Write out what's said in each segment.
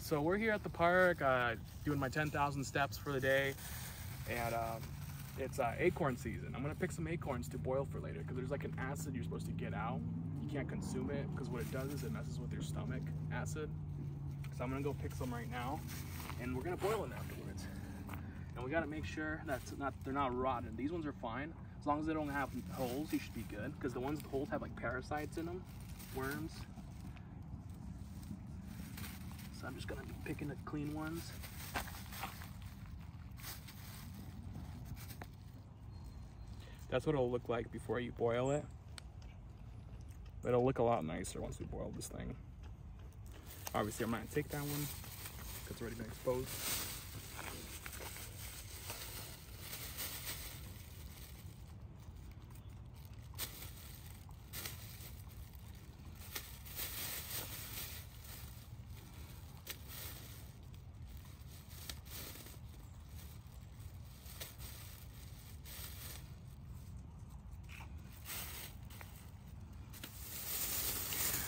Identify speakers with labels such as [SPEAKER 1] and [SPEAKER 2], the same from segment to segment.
[SPEAKER 1] So we're here at the park doing my 10,000 steps for the day, and it's acorn season. I'm gonna pick some acorns to boil for later because there's like an acid you're supposed to get out. You can't consume it because what it does is it messes with your stomach acid. So I'm gonna go pick some right now, and we're gonna boil them afterwards. And we gotta make sure that they're not rotten. These ones are fine as long as they don't have holes. You should be good because the ones with holes have like parasites in them, worms. So I'm just gonna be picking the clean ones. That's what it'll look like before you boil it. But it'll look a lot nicer once we boil this thing. Obviously, I'm not gonna take that one because it's already been exposed.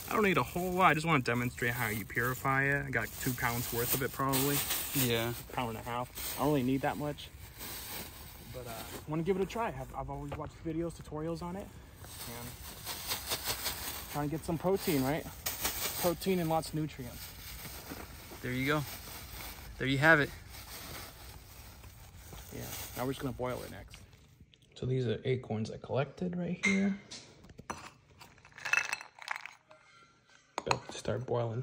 [SPEAKER 1] I don't need a whole lot. I just want to demonstrate how you purify it. I got 2 pounds worth of it probably. Yeah. 1.5 pounds. I don't really need that much. But I want to give it a try. I've always watched videos, tutorials on it. And trying to get some protein, right? Protein and lots of nutrients.
[SPEAKER 2] There you go. There you have it.
[SPEAKER 1] Yeah. Now we're just going to boil it next. So these are acorns I collected right here. Start boiling.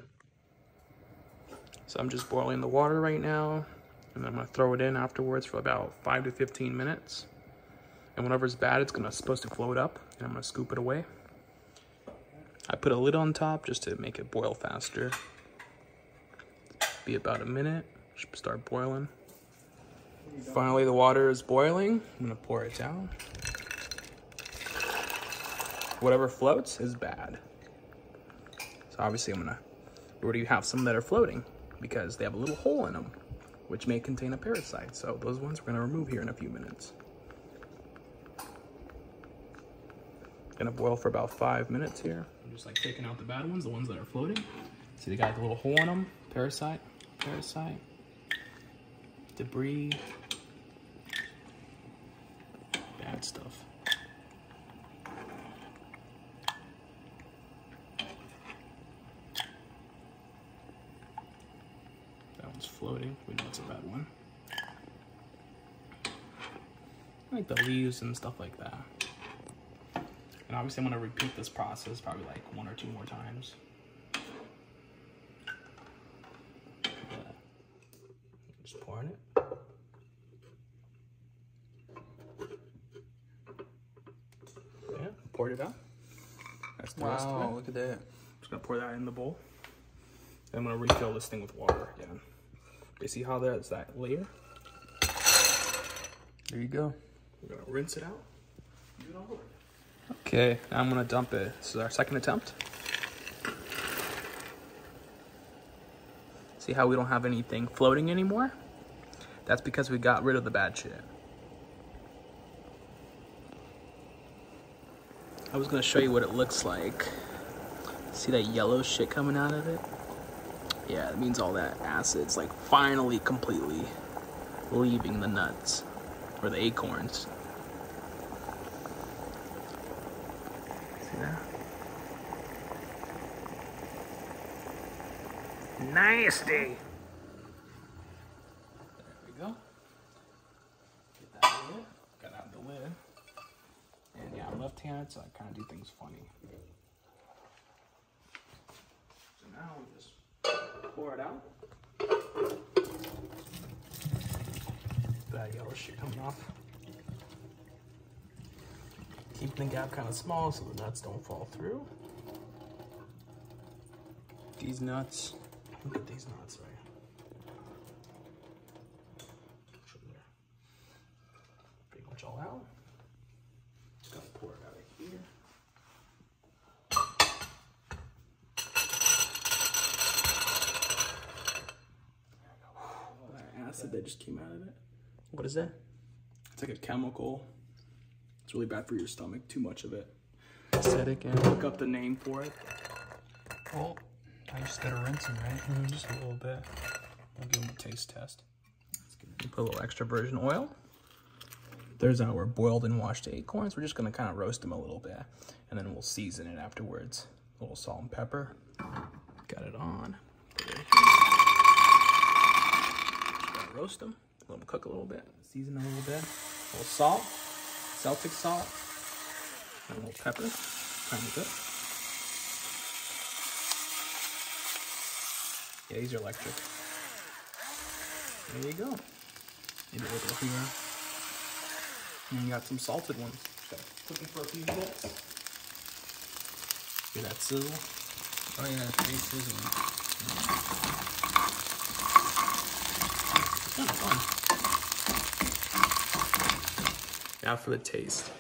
[SPEAKER 1] So I'm just boiling the water right now, and I'm gonna throw it in afterwards for about 5 to 15 minutes. And whenever it's bad, it's supposed to float up, and I'm gonna scoop it away. I put a lid on top just to make it boil faster. Be about a minute, should start boiling. Finally, the water is boiling. I'm gonna pour it down. Whatever floats is bad. So obviously I'm gonna already have some that are floating because they have a little hole in them, which may contain a parasite. So those ones we're gonna remove here in a few minutes. Gonna boil for about 5 minutes here. I'm just like taking out the bad ones, the ones that are floating. See, they got the little hole in them, parasite, debris, bad stuff. Floating, we know it's a bad one. Like the leaves and stuff like that. And obviously I'm gonna repeat this process probably like 1 or 2 more times. Just pouring it. Yeah, poured it out. That's the rest of it.
[SPEAKER 2] Wow, look at that.
[SPEAKER 1] Just gonna pour that in the bowl. And I'm gonna refill this thing with water again. You see how there's that layer?
[SPEAKER 2] There you go.
[SPEAKER 1] We're gonna rinse it out. Do it all over.
[SPEAKER 2] Okay, now I'm gonna dump it. This is our second attempt.
[SPEAKER 1] See how we don't have anything floating anymore? That's because we got rid of the bad shit. I was gonna show you what it looks like. See that yellow shit coming out of it? Yeah, it means all that acid's like finally completely leaving the nuts or the acorns. See that? Nasty. There we go. Get that lid. Gotta have the lid. And yeah, I'm left-handed, so I kind of do things funny. So now we just pour it out. That yellow shit coming off. Keeping the gap kind of small so the nuts don't fall through. These nuts, look at these nuts right here. Pretty much all out. Just gonna pour it out of here. Acid that just came out of it.
[SPEAKER 2] What is that?
[SPEAKER 1] It's like a chemical. It's really bad for your stomach, too much of it.
[SPEAKER 2] Acidic, and
[SPEAKER 1] look up the name for it.
[SPEAKER 2] Oh, I just gotta rinse them, right? Just a little bit. We'll give them a taste test. Put a little extra virgin oil. There's our boiled and washed acorns. We're just gonna kind of roast them a little bit, and then we'll season it afterwards. A little salt and pepper. Got it on. Put it here. Gotta roast them. Let them cook a little bit. Season a little bit. A little salt, Celtic salt, and a little pepper. Tiny bit. Yeah, these are electric. There you go. Maybe a little here. And you got some salted ones. Just gotta cook them for a few minutes. Hear that sizzle?
[SPEAKER 3] Oh yeah, it's pretty sizzling.
[SPEAKER 2] It's kind of fun. Now for the taste.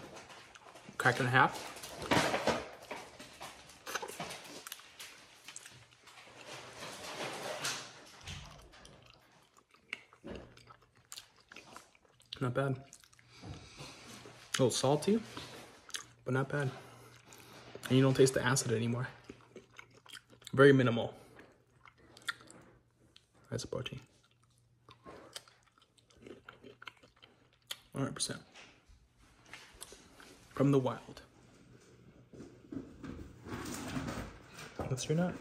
[SPEAKER 2] Crack it in half. Not bad. A little salty, but not bad. And you don't taste the acid anymore. Very minimal. That's a protein. 100%. From the wild. That's your nut.